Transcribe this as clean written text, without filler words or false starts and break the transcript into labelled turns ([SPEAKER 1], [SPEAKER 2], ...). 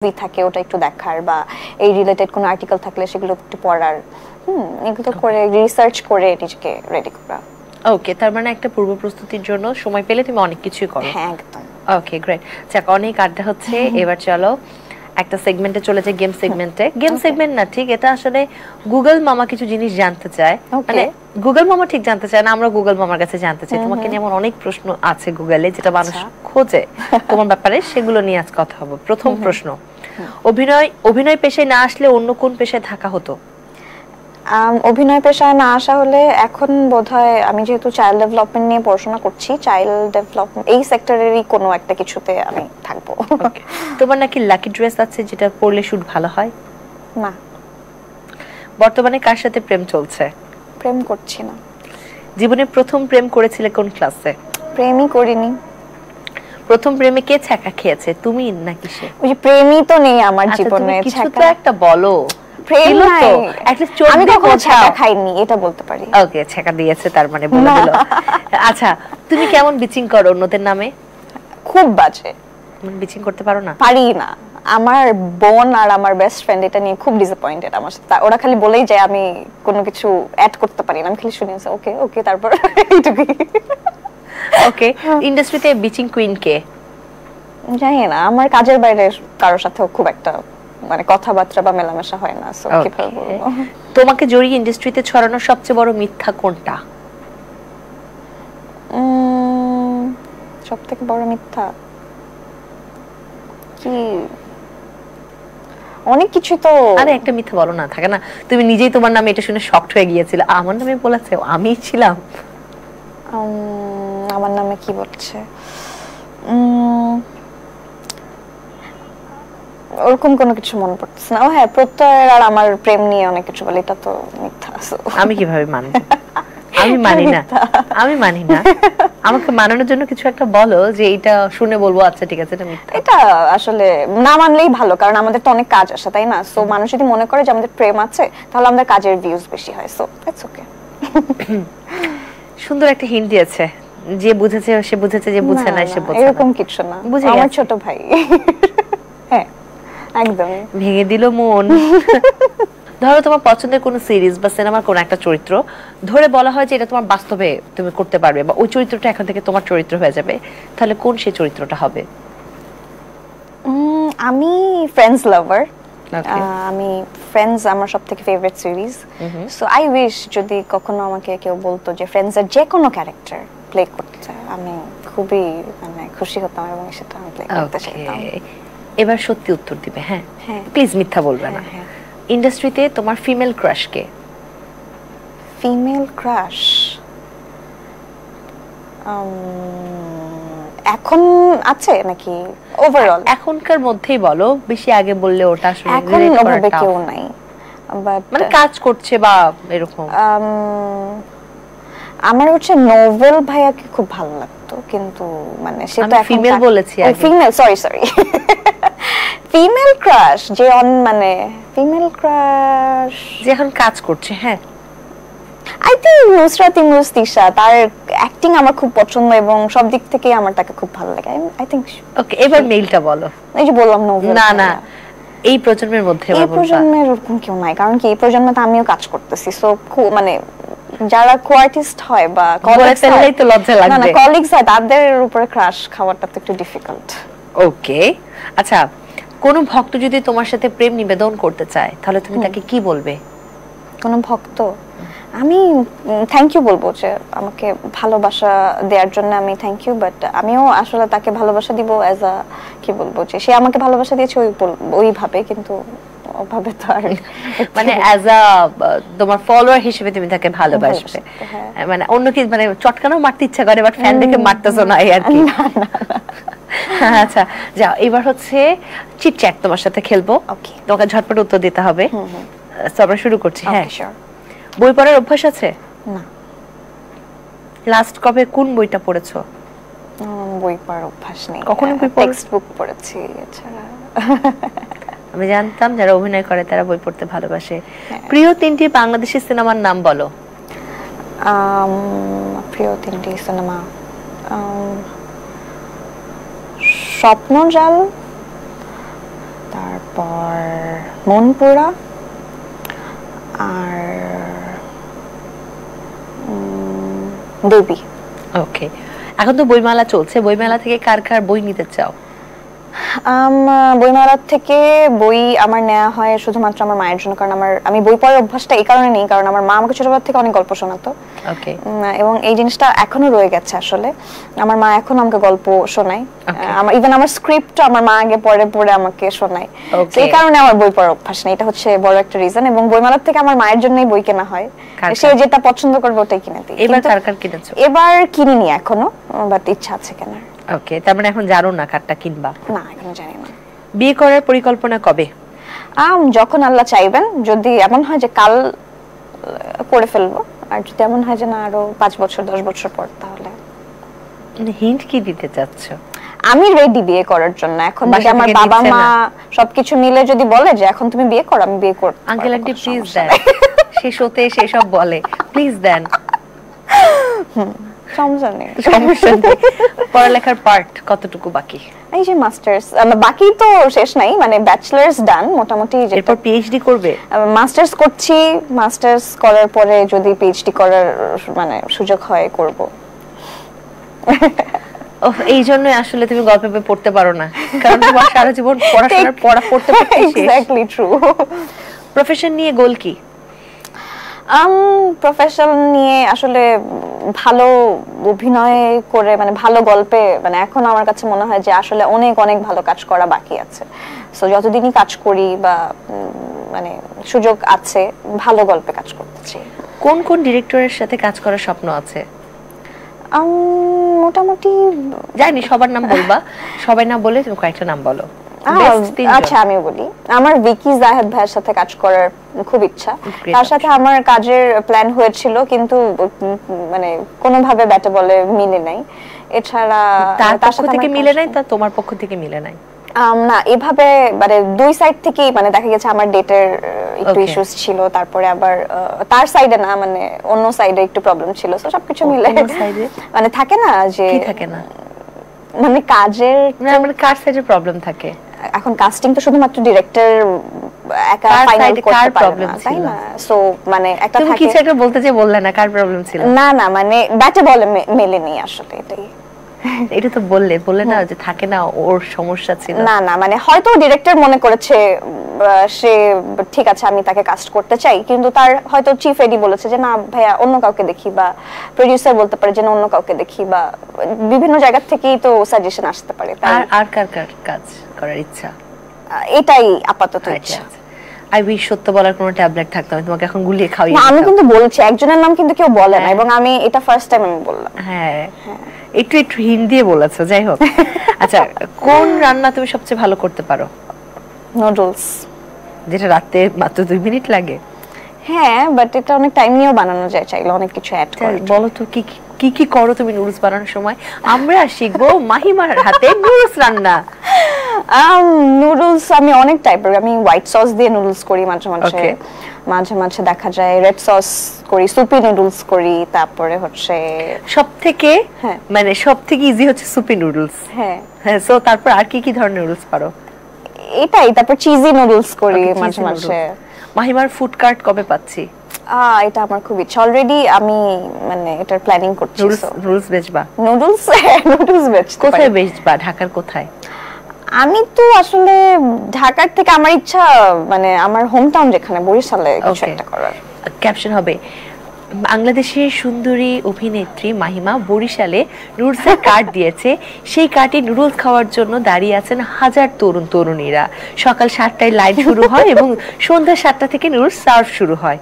[SPEAKER 1] Movie থাকে ওটা একটু দেখার, বা এই রিলেটেড কোনো আর্টিকেল থাকলে সেগুলো একটু পড়ার, এগুলো করে রিসার্চ করে নিজেকে রেডি করা।
[SPEAKER 2] ওকে, তার মানে একটা পূর্ব প্রস্তুতির জন্য সময় পেলে তুমি অনেক কিছুই করো।
[SPEAKER 1] হ্যাঁ, একদম।
[SPEAKER 2] ওকে, গ্রেট। যাক, অনেক আড্ডা হচ্ছে, এবার চলো একটা সেগমেন্টে চলে যাই, গেম সেগমেন্টে। গেম সেগমেন্ট না ঠিক, এটা আসলে গুগল মামা কিছু জিনিস জানতে চায়, মানে গুগল মামা ঠিক জানতে চায় না, আমরা গুগল মামার কাছে জানতে চাই। তোমাকে নিয়ে এমন অনেক প্রশ্ন আছে গুগলে যেটা মানুষ খোঁজে তোমার ব্যাপারে, সেগুলো নিয়ে আজ কথা হবে। প্রথম প্রশ্ন, অভিনয় পেশায় না আসলে অন্য কোন পেশায় থাকা হতো?
[SPEAKER 1] অভিনয় পেশায় না আসা হলে এখন বোধহয় আমি যেহেতু চাইল্ড ডেভেলপমেন্ট নিয়ে পড়াশোনা করছি, চাইল্ড ডেভেলপমেন্ট এই সেক্টরেরই কোনো একটা কিছুতে আমি থাকবো।
[SPEAKER 2] তোমার নাকি লাকি ড্রেস আছে যেটা পরলে শুট ভালো হয়?
[SPEAKER 1] না।
[SPEAKER 2] বর্তমানে কার সাথে প্রেম চলছে?
[SPEAKER 1] প্রেম করছি না।
[SPEAKER 2] জীবনে প্রথম প্রেম করেছিলে কোন ক্লাসে?
[SPEAKER 1] প্রেমই করিনি।
[SPEAKER 2] প্রথম প্রেমে কে ছ্যাঁকা খেয়েছে, তুমি নাকি সে?
[SPEAKER 1] ওই যে প্রেমই তো নেই আমার জীবনে।
[SPEAKER 2] কিছু তো একটা বলো।
[SPEAKER 1] প্রেম নাই, আমি কখনো ছ্যাঁকা খাইনি এটা বলতে পারি।
[SPEAKER 2] ওকে, ছ্যাঁকা দিয়েছে তার মানে বলে দিল। আচ্ছা, তুমি কেমন বিচিং করো অন্যদের নামে?
[SPEAKER 1] খুব বাজে।
[SPEAKER 2] বিচিং করতে পারো না?
[SPEAKER 1] পারি না। আমার বোন আর আমার বেস্ট ফ্রেন্ড এটা নিয়ে খুব ডিসঅ্যাপয়েন্টেড আমার সাথে। ওরা খালি বলেই যায় আমি কোনো কিছু অ্যাড করতে পারি না, আমি খালি শুনি ওকে ওকে তারপর এইটুকুই।
[SPEAKER 2] ওকে, ইন্ডাস্ট্রিতে বিচিং কুইন কে?
[SPEAKER 1] জানি না, আমার কাজের বাইরে কারোর সাথেও খুব একটা মানে কথাবার্তা বা মেলামেশা হয় না, সো কিভাবে বলবো।
[SPEAKER 2] তোমাকে জড়িয়ে ইন্ডাস্ট্রিতে ছড়ানো সবচেয়ে বড় মিথ্যা কোনটা?
[SPEAKER 1] সবথেকে বড় মিথ্যা কি? অনেক কিছু তো।
[SPEAKER 2] আরে একটা মিথ্যা বলো না, থাকে না তুমি নিজেই তোমার নামে এটা শুনে শকড হয়ে গিয়েছিল, আমার নামে বলেছে, আমি ছিলাম।
[SPEAKER 1] আমার নামে কি বলছে? ওরকম কোনো কিছু মনে পড়তেছে না। ও হ্যাঁ, প্রত্যয়ের আর আমার প্রেম নিয়ে অনেক কিছু বলে, এটা তো মিথ্যা।
[SPEAKER 2] আমি কিভাবে মানবো? আমি মানি না, আমি মানি না। আমাকে মানানোর জন্য কিছু একটা বলো যে এটা শুনে বলবো আচ্ছা ঠিক আছে এটা মিথ্যা।
[SPEAKER 1] এটা আসলে না মানলেই ভালো, কারণ আমাদের তো অনেক কাজ আছে, তাই না? সো মানুষ যদি মনে করে যে আমাদের প্রেম আছে, তাহলে আমাদের কাজের ভিউজ বেশি হয়, সো ইটস ওকে।
[SPEAKER 2] সুন্দর একটা হিন্ট দিয়েছে, যে বুঝেছে সে বুঝেছে, যে বুঝে না সে বুঝে না,
[SPEAKER 1] এরকম কিছু না। আমার ছোট ভাই। হ্যাঁ, একদম
[SPEAKER 2] ভেঙে দিল মন। ধরো তোমার পছন্দের কোনো সিরিজ বা সিনেমার কোনো একটা চরিত্র ধরে বলা হয় যে এটা তোমার বাস্তবে তুমি করতে পারবে, বা ওই চরিত্রটা এখন থেকে তোমার চরিত্র হয়ে যাবে, তাহলে কোন সেই চরিত্রটা হবে?
[SPEAKER 1] আমি ফ্রেন্ডস লাভার। আমি ফ্রেন্ডস আমার সবথেকে favourite series. So I wish যদি কখনো আমাকে কেউ বলতো যে ফ্রেন্ডস এর যে কোনো ক্যারেক্টার প্লে করতে চায়, আমি খুবই মানে খুশি হতাম এবং সেটা আমি প্লে করতে চাইতাম।
[SPEAKER 2] এবার সত্যি উত্তর দিবে, হ্যাঁ প্লিজ, মিথ্যা বলবে না। ইন্ডাস্ট্রিতে তোমার ফিমেল ক্রাশ কে?
[SPEAKER 1] ফিমেল ক্রাশ এখন আছে নাকি ওভারঅল?
[SPEAKER 2] এখনকার মধ্যেই বলো, বেশি আগে বললে ওটা আসলে
[SPEAKER 1] এখন ওভাবে কেউ নাই, বাট
[SPEAKER 2] মানে কাজ করছে বা এরকম।
[SPEAKER 1] আমার হচ্ছে নোভেল ভাইয়াকে খুব ভালো লাগতো, কিন্তু মানে সেটা এখন
[SPEAKER 2] ফিমেল বলেছি আগে।
[SPEAKER 1] ফিমেল, সরি ফিমেল ক্রাশ যে মানে ফিমেল ক্রাশ
[SPEAKER 2] যে এখন কাজ করছে, হ্যাঁ
[SPEAKER 1] আই থিংক নুসরাত ইমরোজ তিশা, তার অ্যাক্টিং আমার খুব পছন্দ এবং সব দিক থেকে আমার তাকে খুব ভালো লাগে। আই থিংক
[SPEAKER 2] ওকে, এবার মেইলটা বলো।
[SPEAKER 1] এই যে বললাম নোভেল।
[SPEAKER 2] না না, এই প্রজন্মের মধ্যে
[SPEAKER 1] এই প্রজন্মের ওরকম কেউ নাই, কারণ কি এই প্রজন্মে তো আমিও কাজ করতেছি, সো মানে যারা কো-আর্টিস্ট হয় বা কলিগস হয়,
[SPEAKER 2] তো লজ্জা লাগবে।
[SPEAKER 1] না না, কলিগস হয় তাদের উপরে ক্রাশ খাওয়াটা তো একটু ডিফিকাল্ট।
[SPEAKER 2] ওকে, আচ্ছা কোন ভক্ত যদি তোমার সাথে প্রেম নিবেদন করতে চায়, তাহলে তুমি তাকে কি বলবে?
[SPEAKER 1] কোন ভক্ত? আমি থ্যাংক ইউ বলবো, যে আমাকে ভালোবাসা দেওয়ার জন্য আমি থ্যাংক ইউ, বাট আমিও আসলে তাকে ভালোবাসা দিব অ্যাজ আ কি বলবো, যে সে আমাকে ভালোবাসা দিয়েছে ওইভাবে, কিন্তু ওভাবে তো আর
[SPEAKER 2] মানে অ্যাজ আ তোমার ফলোয়ার হিসেবে তুমি তাকে ভালোবাসবে, মানে অন্য কি মানে চটকানো মারতে ইচ্ছা করে বাট ফ্যান দেখে মারতেছো না এই আর কি। আচ্ছা যাও, এবার হচ্ছে চিট চ্যাট তোমার সাথে খেলবো।
[SPEAKER 1] ওকে,
[SPEAKER 2] তোমাকে ঝটপট উত্তর দিতে হবে। তো আমরা শুরু করছি। হ্যাঁ,
[SPEAKER 1] শিওর।
[SPEAKER 2] বই পড়ার অভ্যাস আছে?
[SPEAKER 1] না।
[SPEAKER 2] লাস্ট কবে কোন বইটা পড়েছো?
[SPEAKER 1] বই পড়ার অভ্যাস নেই।
[SPEAKER 2] কখনো বই
[SPEAKER 1] টেক্সট বুক পড়েছি, এছাড়া
[SPEAKER 2] আমি জানতাম যারা অভিনয় করে তারা বই পড়তে ভালোবাসে। প্রিয় তিনটি বাংলাদেশি সিনেমার নাম বলো।
[SPEAKER 1] প্রিয় তিনটি সিনেমা, স্বপ্নজাল, তারপর মনপুরা, আর দেবী।
[SPEAKER 2] ওকে, এখন তো বইমেলা চলছে, বইমেলা থেকে কার কার বই নিতে চাও?
[SPEAKER 1] বইমেলা থেকে বই আমার নেওয়া হয় শুধুমাত্র আমার মায়ের জন্য, কারণ আমি বই পড়ার অভ্যাসটা এই কারণে নেই, কারণ আমার মা আমাকে ছোটবেলা থেকে অনেক গল্প শোনাতো।
[SPEAKER 2] ওকে,
[SPEAKER 1] এবং এই জিনিসটা এখনো রয়ে গেছে। আসলে আমার মা এখন আমাকে গল্প শোনায়, ইভেন আমার স্ক্রিপ্টও আমার মা আগে পড়ে পড়ে আমাকে শোনায়। এই কারণে আমার বই পড়ার অভ্যাস নেই, এটা হচ্ছে বড় একটা রিজন। এবং বইমেলা থেকে আমার মায়ের জন্যই বই কেনা হয়, সে যেটা পছন্দ করবে ওটাই কিনে দিই।
[SPEAKER 2] এবার কার কার কিনেছো?
[SPEAKER 1] এবার কিনিনি এখনো, বাট ইচ্ছা আছে কেনার।
[SPEAKER 2] ওকে, তার মানে এখন জানো না কারটা কিনবা?
[SPEAKER 1] না, এখনো জানি না।
[SPEAKER 2] বিয়ে করার পরিকল্পনা কবে?
[SPEAKER 1] যখন আল্লাহ চাইবেন। যদি এমন হয় যে কাল করে ফেলবো, আর যদি এমন হয় যে না আরো 5 বছর 10 বছর পর, তাহলে।
[SPEAKER 2] হিন্ট কি দিতে চাচ্ছ?
[SPEAKER 1] আমি রেডি বিয়ে করার জন্য। এখন যদি আমার বাবা মা সবকিছু মিলে যদি বলে যে এখন তুমি বিয়ে করো, আমি বিয়ে করব।
[SPEAKER 2] আঙ্কেল আন্টি প্লিজ দেন, শেষ হতে সেসব বলে, প্লিজ দেন।
[SPEAKER 1] সমস্যা নেই।
[SPEAKER 2] পড়ালেখার পার্ট কতটুকু বাকি?
[SPEAKER 1] এই যে মাস্টার্স, বাকি তো শেষ নাই, মানে ব্যাচেলার্স ডান মোটামুটি।
[SPEAKER 2] এরপর পিএইচডি করবে?
[SPEAKER 1] মাস্টার্স করছি, মাস্টার্স করার পরে যদি পিএইচডি করার মানে সুযোগ হয় করব।
[SPEAKER 2] এই জন্যই আসলে তুমি গল্প বই পড়তে পারো না, কারণ তোমার সারা জীবন পড়াশোনার পড়তে পড়তে শেষ।
[SPEAKER 1] Exactly true.
[SPEAKER 2] প্রফেশন নিয়ে গোল কি?
[SPEAKER 1] প্রফেশন নিয়ে আসলে ভালো অভিনয় করে, মানে ভালো গল্পে, মানে এখন আমার কাছে মনে হয় যে আসলে অনেক অনেক ভালো কাজ করা বাকি আছে। সো যতদিনই কাজ করি বা মানে সুযোগ আছে, ভালো গল্পে কাজ করতে চাই।
[SPEAKER 2] কোন কোন ডিরেক্টরের সাথে কাজ করার স্বপ্ন আছে?
[SPEAKER 1] মোটামুটি
[SPEAKER 2] জানি, সবার নাম বলবা, সবাই না বলে তুমি কয়েকটা নাম বলো।
[SPEAKER 1] আচ্ছা, আমিও বলি। আমার ভিকি জাহেদ ভাইয়ের সাথে কাজ করার খুব ইচ্ছা। তার সাথে আমার কাজের প্ল্যান হয়েছিল, কিন্তু মানে কোনোভাবে ব্যাটে বলে মিলে নাই। এছাড়া
[SPEAKER 2] তার পক্ষ থেকে মিলে নাই, তা তোমার পক্ষ থেকে মিলে নাই?
[SPEAKER 1] না, এভাবে মানে দুই সাইড থেকেই, মানে দেখা গেছে আমার ডেটের একটু ইস্যুস ছিল, তারপরে আবার তার সাইডে না, মানে অন্য সাইডে একটু প্রবলেম ছিল। তো সবকিছু মিলে মানে থাকে না যে,
[SPEAKER 2] কি থাকে না,
[SPEAKER 1] মানে কাজের,
[SPEAKER 2] মানে কার সাইডে প্রবলেম থাকে।
[SPEAKER 1] এখন কাস্টিং তো শুধুমাত্র ডিরেক্টর একা ফাইনাল করতে পারে না, তাই না? সো মানে একটা থাকে।
[SPEAKER 2] তুমি কিছু একটা বলতে যে বললে না, কার প্রবলেম ছিল?
[SPEAKER 1] না না, মানে ব্যাটে বলে মেলেনি আসলে, এটাই।
[SPEAKER 2] এটা তো বললে না যে থাকে না, ওর সমস্যা ছিল।
[SPEAKER 1] না না, মানে হয়তো ডিরেক্টর মনে করেছে সে ঠিক আছে, আমি তাকে কাস্ট করতে চাই, কিন্তু তার হয়তো চিফ এডি বলেছে যে না ভাইয়া অন্য কাউকে দেখি, বা প্রোডিউসার বলতে পারে যে না অন্য কাউকে দেখি, বা বিভিন্ন জায়গা থেকেই তো সাজেশন আসতে পারে।
[SPEAKER 2] আর কার কাজ করার ইচ্ছা?
[SPEAKER 1] এটাই আপাতত ইচ্ছা।
[SPEAKER 2] আই উইশ সত্য বলার কোনো ট্যাবলেট থাকতো, আমি তোমাকে এখন গুলিয়ে খাওয়াই।
[SPEAKER 1] না, আমি কিন্তু বলছি, একজনের নাম কিন্তু কেউ বলে না, এবং আমি এটা ফার্স্ট টাইম আমি বললাম।
[SPEAKER 2] হ্যাঁ, একটু হিন্ট দিয়ে বলেছো, যাই হোক। আচ্ছা, কোন রান্না তুমি সবচেয়ে ভালো করতে পারো?
[SPEAKER 1] নুডলস।
[SPEAKER 2] যেটা রাতে মাত্র 2 মিনিট লাগে?
[SPEAKER 1] হ্যাঁ, বাট এটা অনেক টাইম নিয়েও বানানো যায়, চাইলে অনেক কিছু অ্যাড করে।
[SPEAKER 2] বলো তো কি করো তুমি নুডলস বানানোর সময়? আমরা শিখবো মাহিমার হাতে নুডলস রান্না।
[SPEAKER 1] নুডলস আমি অনেক টাইপের, আমি হোয়াইট সস দিয়ে নুডলস করি মাঝে মাঝে দেখা যায় রেড সস করি, সুপি নুডলস করি, তারপরে হচ্ছে
[SPEAKER 2] সবথেকে মানে সবথেকে ইজি হচ্ছে সুপি নুডলস। হ্যাঁ, সো তারপর আর কি ধরনের নুডলস পারো?
[SPEAKER 1] এটাই, তারপর চিজি নুডলস করি মাঝে মাঝে।
[SPEAKER 2] মাহিমার ফুড কার্ট কবে পাচ্ছি?
[SPEAKER 1] এটা আমার খুব ইচ্ছা, অলরেডি আমি মানে এটার প্ল্যানিং করছি।
[SPEAKER 2] নুডলস বেচবা?
[SPEAKER 1] নুডলস বেচতে পারি।
[SPEAKER 2] কোথায় বেচবা? ঢাকার কোথায়?
[SPEAKER 1] আমি তো আসলে ঢাকার থেকে আমার ইচ্ছা, মানে আমার হোম টাউন যেখানে, বরিশালে কিছু একটা করার।
[SPEAKER 2] ক্যাপশন হবে, বাংলাদেশের সুন্দরী অভিনেত্রী মাহিমা বরিশালে নুডলসের কার্ড দিয়েছে, সেই কার্টে নুডলস খাওয়ার জন্য দাঁড়িয়ে আছেন হাজার তরুণীরা। সকাল 7টায় লাইন শুরু হয় এবং সন্ধ্যা 7টা থেকে নুডলস সার্ভ শুরু হয়।